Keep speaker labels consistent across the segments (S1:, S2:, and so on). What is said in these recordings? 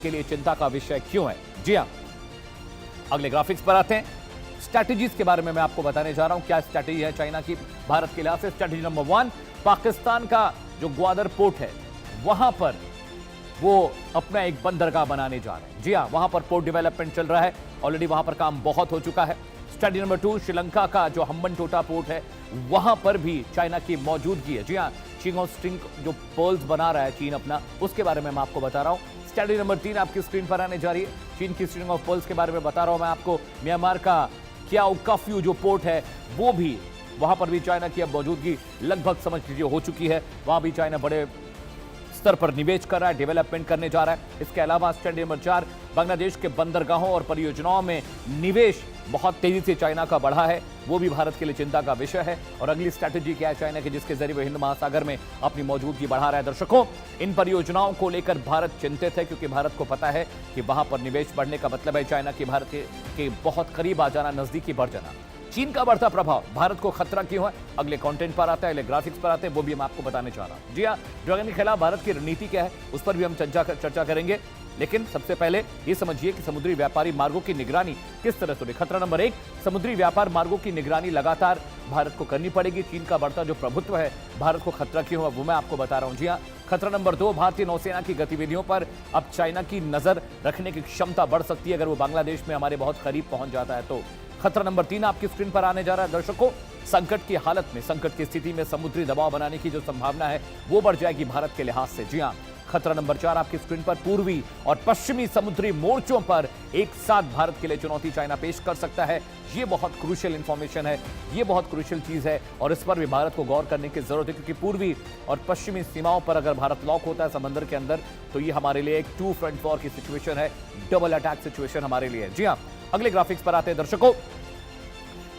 S1: के लिए चिंता का विषय क्यों है? जी हां, अगले ग्राफिक्स पर आते हैं। स्ट्रैटेजीज के बारे में मैं आपको बताने जा रहा हूं, क्या स्ट्रैटेजी है चाइना की भारत के लिहाज से। स्ट्रैटेजी नंबर 1, पाकिस्तान का जो ग्वादर पोर्ट है वहां पर वो अपना एक बंदरगाह बनाने जा रहे हैं। जी हां, वहां पर पोर्ट डेवलपमेंट चल रहा है, ऑलरेडी वहां पर काम बहुत हो चुका है। स्ट्रैटेजी नंबर 2, श्रीलंका का जो हम्बनटोटा पोर्ट है वहां पर भी चाइना की मौजूदगी है। जी हां, स्ट्रिंग ऑफ स्ट्रिंग जो पर्ल्स बना रहा है चीन अपना, उसके बारे में मैं आपको बता रहा हूं। स्ट्रैटेजी नंबर 3 आपकी स्क्रीन पर आने जा रही है। चीन की स्ट्रिंग ऑफ पर्ल्स के बारे में बता रहा हूं मैं आपको। म्यांमार का क्याओ काफ्यू जो पोर्ट है वो भी, वहां पर भी चाइना की अब मौजूदगी लगभग समझ लीजिए हो चुकी है। वहां भी चाइना बड़े स्तर पर निवेश कर रहा है, डेवलपमेंट करने जा रहा है। इसके अलावा स्ट्रैटेजी नंबर 4, बांग्लादेश के बंदरगाहों और परियोजनाओं में निवेश बहुत तेजी से चाइना का बढ़ा है, वो भी भारत के लिए चिंता का विषय है। और अगली स्ट्रैटेजी क्या है चाइना की, जिसके जरिए वो हिंद महासागर में अपनी मौजूदगी बढ़ा रहा है। दर्शकों, इन परियोजनाओं को लेकर भारत चिंतित है, क्योंकि भारत को पता है कि वहां पर निवेश बढ़ने का मतलब है चाइना की भारत के बहुत करीब आ जाना, नजदीकी बढ़ जाना। चीन का बढ़ता प्रभाव भारत को खतरा क्यों है, अगले कंटेंट पर आता है, अगले ग्राफिक्स पर आते हैं, वो भी मैं आपको बताने चाह रहा हूं। जी हां, ड्रैगन के खिलाफ भारत की रणनीति क्या है उस पर भी हम चर्चा करेंगे। लेकिन सबसे पहले ये समझिए कि समुद्री व्यापारी मार्गों की निगरानी किस तरह से होगी। खतरा नंबर 1, समुद्री व्यापार मार्गों की निगरानी लगातार भारत को करनी पड़ेगी। चीन का बढ़ता जो प्रभुत्व है, भारत को खतरा क्यों है वो मैं आपको बता रहा हूं। जी हां, खतरा नंबर 2, भारतीय नौसेना की गतिविधियों पर अब चाइना की नजर रखने की क्षमता बढ़ सकती है अगर वो बांग्लादेश में हमारे बहुत करीब पहुंच जाता है तो। खतरा नंबर 3 आपकी स्क्रीन पर आने जा रहा है। दर्शकों, संकट की हालत में, संकट की स्थिति में समुद्री दबाव बनाने की जो संभावना है वो बढ़ जाएगी भारत के लिहाज से। जी हां, खतरा नंबर 4 आपकी स्क्रीन पर, पूर्वी और पश्चिमी समुद्री मोर्चों पर एक साथ भारत के लिए चुनौती चाइना पेश कर सकता है। ये बहुत क्रूशियल इंफॉर्मेशन है, ये बहुत क्रूशियल चीज है और इस पर भी भारत को गौर करने की जरूरत है, क्योंकि पूर्वी और पश्चिमी सीमाओं पर अगर भारत लॉक होता है समंदर के अंदर तो ये हमारे लिए एक 2 फ्रंट वॉर की सिचुएशन है, डबल अटैक सिचुएशन हमारे लिए है। जी हां, अगले ग्राफिक्स पर आते हैं। दर्शकों,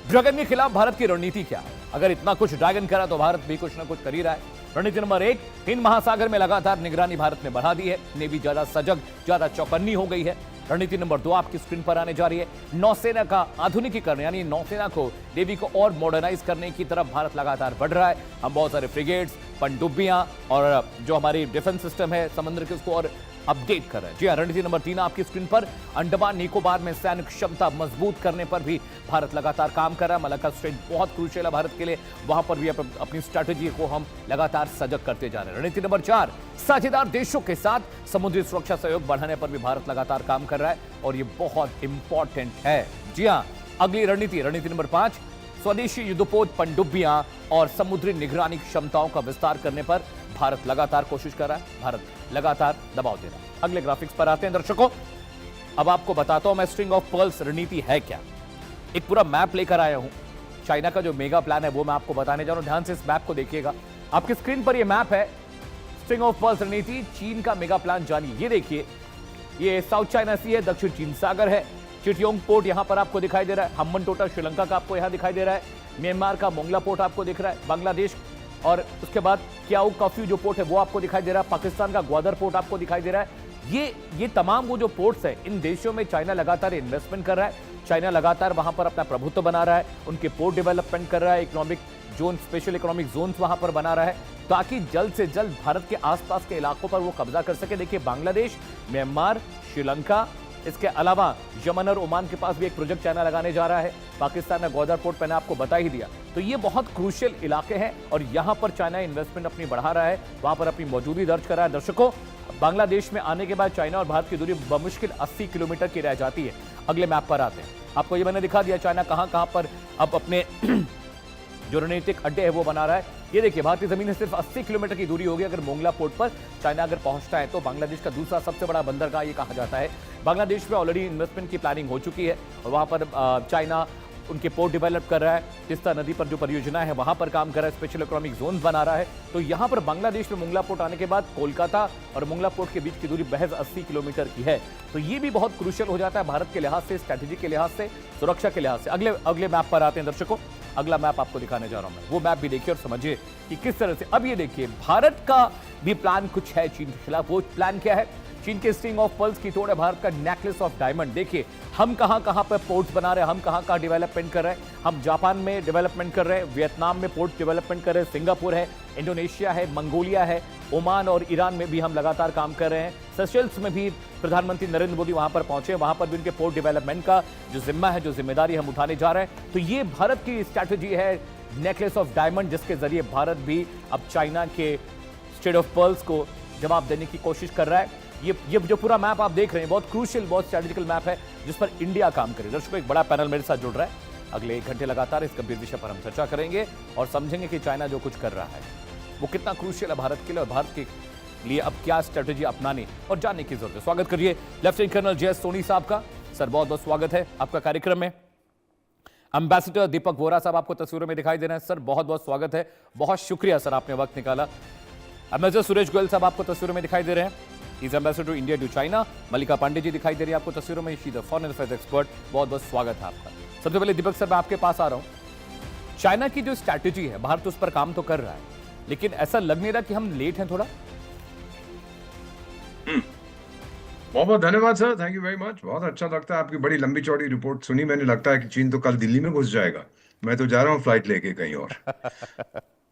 S1: ड्रैगन के खिलाफ भारत की रणनीति क्या है? अगर इतना कुछ ड्रैगन करा तो भारत भी कुछ ना कुछ कर ही रहा है। रणनीति नंबर 1, हिंद महासागर में लगातार निगरानी भारत ने बढ़ा दी है, नेवी ज्यादा सजग, ज्यादा चौकन्नी हो गई है। रणनीति नंबर 2 आपकी स्क्रीन पर आने जा रही है। नौसेना का आधुनिकीकरण, यानी नौसेना को, नेवी को और मॉडर्नाइज करने की तरफ भारत लगातार बढ़ रहा है। हम बहुत सारे फ्रिगेट्स, पनडुब्बियां और जो हमारी डिफेंस सिस्टम है समुद्र के, उसको और अपडेट कर रहे हैं। जी हां, रणनीति नंबर 3 आपकी स्क्रीन पर, अंडमान निकोबार में सैन्य क्षमता मजबूत करने पर भी भारत लगातार काम कर रहा है। मलक्का स्ट्रेट बहुत क्रूशियल है भारत के लिए, वहां पर भी अपनी स्ट्रैटेजी को हम लगातार सजग करते जा रहे हैं। रणनीति नंबर 4, साझेदार देशों के साथ समुद्री सुरक्षा सहयोग बढ़ाने पर भी भारत लगातार काम कर रहा है और ये बहुत इंपॉर्टेंट है। जी हां, अगली रणनीति नंबर 5, स्वदेशी युद्धपोत, पनडुब्बियां और समुद्री निगरानी क्षमताओं का विस्तार करने पर भारत लगातार कोशिश कर रहा है, भारत लगातार दबाव दे रहा है। अगले ग्राफिक्स पर आते हैं। दर्शकों, अब आपको बताता हूं मैं स्ट्रिंग ऑफ पर्ल्स रणनीति है क्या। एक पूरा मैप लेकर आया हूं, चाइना का जो मेगा प्लान है वो मैं आपको बताने जा रहा हूं। ध्यान से इस मैप को देखिएगा, आपकी स्क्रीन पर ये मैप है, स्ट्रिंग ऑफ पर्ल्स रणनीति, चीन का मेगा प्लान जानिए। ये देखिए, ये साउथ चाइना सी है, दक्षिण चीन सागर है, चिटियोंग पोर्ट यहां पर आपको दिखाई दे रहा है, हम्बनटोटा श्रीलंका का आपको यहां दिखाई दे रहा है, म्यांमार का मोंगला पोर्ट आपको दिख रहा है, बांग्लादेश, और उसके बाद क्याओ काफ्यू जो पोर्ट है वो आपको दिखाई दे रहा है, पाकिस्तान का ग्वादर पोर्ट आपको दिखाई दे रहा है। ये तमाम वो जो पोर्ट्स है, इन देशों में चाइना लगातार इन्वेस्टमेंट कर रहा है, चाइना लगातार वहां पर अपना प्रभुत्व बना रहा है, उनके पोर्ट डेवलपमेंट कर रहा है, economic zone, special economic zones वहां पर बना रहा है, ताकि जल्द से जल्द भारत के आसपास के इलाकों पर वो कब्जा कर सके। देखिए, बांग्लादेश, म्यांमार, श्रीलंका, इसके अलावा यमन और ओमान के पास भी एक प्रोजेक्ट चाइना लगाने जा रहा है, पाकिस्तान में ग्वादर पोर्ट मैंने आपको बता ही दिया। तो ये बहुत क्रूशियल इलाके हैं और यहां पर चाइना इन्वेस्टमेंट अपनी बढ़ा रहा है, वहां पर अपनी मौजूदगी दर्ज कर रहा है। दर्शकों, बांग्लादेश में आने के बाद चाइना और भारत की दूरी बमुश्किल 80 किलोमीटर की रह जाती है। अगले मैप पर आते हैं, आपको ये मैंने दिखा दिया चाइना कहां पर अब अपने जो रणनीतिक अड्डे है वो बना रहा है। ये देखिए, भारतीय जमीन से सिर्फ 80 किलोमीटर की दूरी होगी। अगर मोंगला पोर्ट पर चाइना अगर पहुंचता है तो बांग्लादेश का दूसरा सबसे बड़ा बंदरगाह ये कहा जाता है। बांग्लादेश में ऑलरेडी इन्वेस्टमेंट की प्लानिंग हो चुकी है और वहां पर चाइना उनके पोर्ट डेवलप कर रहा है, तिस्ता नदी पर जो परियोजना है वहां पर काम कर रहा है, स्पेशल इकोनॉमिक जोन बना रहा है। तो यहां पर बांग्लादेश में मोंगला पोर्ट आने के बाद कोलकाता और मोंगला पोर्ट के बीच की दूरी महज 80 किलोमीटर की है। तो ये भी बहुत क्रूशियल हो जाता है भारत के लिहाज से, स्ट्रैटेजी के लिहाज से, सुरक्षा के लिहाज से। अगले मैप पर आते हैं। दर्शकों, अगला मैप आपको दिखाने जा रहा हूं मैं, वो मैप भी देखिए और समझिए कि किस तरह से। अब ये देखिए, भारत का भी प्लान कुछ है चीन के खिलाफ। वो प्लान क्या है? चीन के स्ट्रिंग ऑफ पर्ल्स की तोड़ है भारत का नेकलेस ऑफ डायमंड। देखिए हम कहां कहां पर पोर्ट्स बना रहे हैं, हम कहां कहां डेवलपमेंट कर रहे हैं। हम जापान में डेवलपमेंट कर रहे हैं, वियतनाम में पोर्ट डेवलपमेंट कर रहे हैं, सिंगापुर है, इंडोनेशिया है, मंगोलिया है, ओमान और ईरान में भी हम लगातार काम कर रहे हैं। सेशेल्स में भी प्रधानमंत्री नरेंद्र मोदी वहां पर पहुंचे, वहां पर भी उनके पोर्ट डेवलपमेंट का जो जिम्मा है, जो जिम्मेदारी हम उठाने जा रहे हैं। तो ये भारत की स्ट्रैटेजी है नेकलेस ऑफ डायमंड, जिसके जरिए भारत भी अब चाइना के स्ट्रेट ऑफ पर्ल्स को जवाब देने की कोशिश कर रहा है। ये जो पूरा मैप आप देख रहे हैं बहुत क्रूशियल, बहुत स्ट्रैटेजिकल मैप है जिस पर इंडिया काम करे। दर्शकों, एक बड़ा पैनल मेरे साथ जुड़ रहा है। अगले 1 घंटे लगातार इस गंभीर विषय पर हम चर्चा करेंगे और समझेंगे कि चाइना जो कुछ कर रहा है वो कितना क्रूशियल है भारत के लिए और भारत के लिए अब क्या स्ट्रैटेजी अपनाने और जानने की जरूरत है। स्वागत करिए लेफ्टिनेंट कर्नल जे.एस. सोनी साहब का। सर बहुत बहुत स्वागत है आपका कार्यक्रम में। एम्बेसडर दीपक वोरा साहब आपको तस्वीरों में दिखाई दे रहे हैं। सर बहुत बहुत स्वागत है, बहुत शुक्रिया सर आपने वक्त निकाला। एम्बेसडर सुरेश गोयल साहब आपको तस्वीरों में दिखाई दे रहे हैं, is ambassador to India to China. Mallika Pande ji दिखाई दे रही है आपको तस्वीरों में, she the foreign affairs expert. बहुत बहुत स्वागत है आपका। सबसे पहले दीपक सर मैं आपके पास आ रहा हूं। चाइना की जो स्ट्रैटेजी है, भारत उस पर काम तो कर रहा है, लेकिन ऐसा लग नहीं रहा कि हम लेट हैं थोड़ा?
S2: बहुत बहुत धन्यवाद sir, thank you very much. बहुत अच्छा लगता है, आपकी बड़ी लंबी चौड़ी रिपोर्ट सुनी मैंने। लगता है कि चीन तो कल दिल्ली में घुस जाएगा। मैं तो जा रहा हूँ फ्लाइट लेके कहीं और।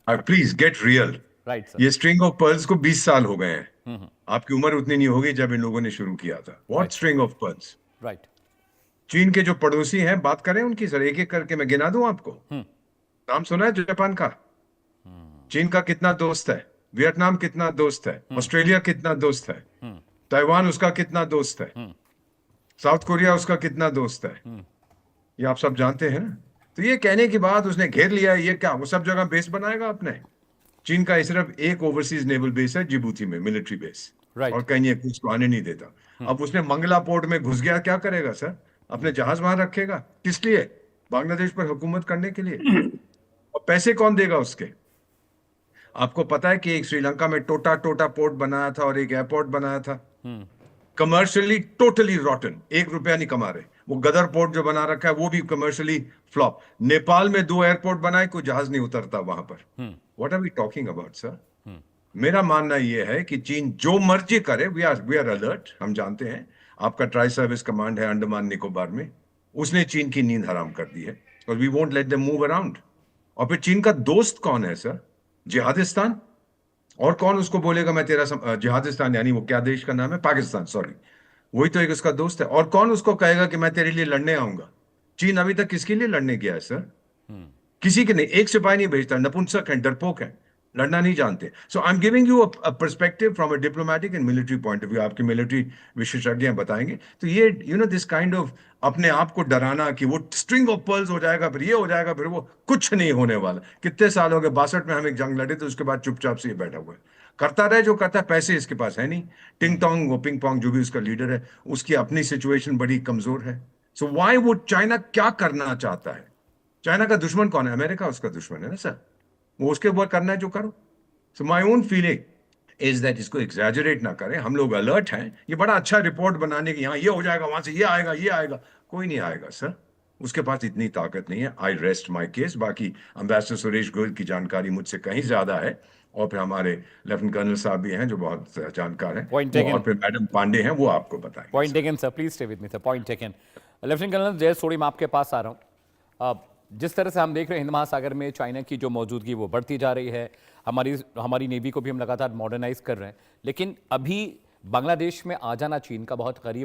S2: Please get real.
S1: Right sir.
S2: ये स्ट्रिंग ऑफ पर्ल्स को 20 साल हो गए हैं। आपकी उम्र उतनी नहीं होगी जब इन लोगों ने शुरू किया था। What string of pearls?
S1: Right.
S2: चीन के जो पड़ोसी हैं, बात करें उनकी सर, एक एक करके मैं गिना दूं आपको। नाम सुना है जापान का? चीन का कितना दोस्त है? वियतनाम कितना दोस्त है? ऑस्ट्रेलिया कितना दोस्त है? ताइवान उसका कितना दोस्त है? साउथ कोरिया उसका कितना दोस्त है? ये आप सब जानते हैं ना। तो ये कहने की बात उसने घेर लिया है, ये क्या वो सब जगह बेस बनाएगा अपने? चीन का सिर्फ एक ओवरसीज नेवल बेस है जिबूती में, मिलिट्री बेस। और कहीं ये कुछ आने नहीं देता। अब उसने मंगला पोर्ट में घुस गया, क्या करेगा सर? अपने जहाज वहां रखेगा? किस लिए? बांग्लादेश पर हुकूमत करने के लिए। और पैसे कौन देगा उसके? आपको पता है कि एक श्रीलंका में टोटा टोटा पोर्ट बनाया था और एक एयरपोर्ट बनाया था, कमर्शियली टोटली रॉटन, 1 रुपया नहीं कमा रहे। वो गदर पोर्ट जो बना रखा है वो भी कमर्शियली फ्लॉप। नेपाल में 2 एयरपोर्ट बनाए, कोई जहाज नहीं उतरता वहां पर। What are we talking about sir? मेरा मानना यह है कि चीन जो मर्जी करे, वी आर अलर्ट। हम जानते हैं आपका ट्राई सर्विस कमांड है अंडमान निकोबार में, उसने चीन की नींद हराम कर दी है और we won't let them move around. और फिर चीन का दोस्त कौन है सर? जिहादिस्तान। और कौन उसको बोलेगा मैं तेरा जिहादिस्तान, यानी वो क्या देश का नाम है? पाकिस्तान, सॉरी। वही तो एक उसका दोस्त है। और कौन उसको कहेगा कि मैं तेरे लिए लड़ने आऊंगा? चीन अभी तक किसके लिए लड़ने गया है सर? किसी के नहीं। एक सिपाही नहीं भेजता, नपुंसक है, डरपोक है, लड़ना नहीं जानते। So I am giving you a perspective from a diplomatic and military point of view. आपके मिलिट्री विशेषज्ञ बताएंगे। तो ये दिस काइंड ऑफ अपने आप को डराना कि वो स्ट्रिंग ऑफ पर्ल्स हो जाएगा, फिर ये हो जाएगा, फिर वो, कुछ नहीं होने वाला। कितने साल हो गए? 62 में हम एक जंग लड़े थे, उसके बाद चुपचाप से ये बैठा हुआ है, करता रहे जो करता है। पैसे इसके पास है नहीं। टिंग टोंग, वो पिंग पोंग जो भी उसका लीडर है, उसकी अपनी सिचुएशन बड़ी कमजोर है। सो वाई वो चाइना क्या करना चाहता है? चाइना का दुश्मन कौन है? अमेरिका उसका दुश्मन है ना सर। वो उसके ऊपर करना है जो करो। So my own feeling is that इसको एग्जैजरेट ना करें। हम लोग अलर्ट हैं। ये बड़ा अच्छा रिपोर्ट बनाने की, यहाँ ये हो जाएगा, वहां से ये आएगा, ये आएगा। कोई नहीं आएगा सर, उसके पास इतनी ताकत नहीं है। आई रेस्ट माई केस। बाकी एम्बेसडर सुरेश गोयल की जानकारी मुझसे कहीं ज्यादा है, और फिर हमारे लेफ्टिनेंट कर्नल साहब भी हैं जो बहुत जानकार हैं, और फिर मैडम पांडे हैं, वो आपको बताएंगे।
S1: Point taken sir, please stay with me sir. Point taken. Lieutenant colonel J S. Soni, मैं आपके पास आ रहा हूं। जिस तरह से हम देख रहे हैं हिंद महासागर में चाइना की जो मौजूदगी वो बढ़ती जा रही है, हमारी नेवी को भी हम लगातार मॉडर्नाइज कर रहे हैं, लेकिन अभी बांग्लादेश में आ जाना चीन का बहुत करीब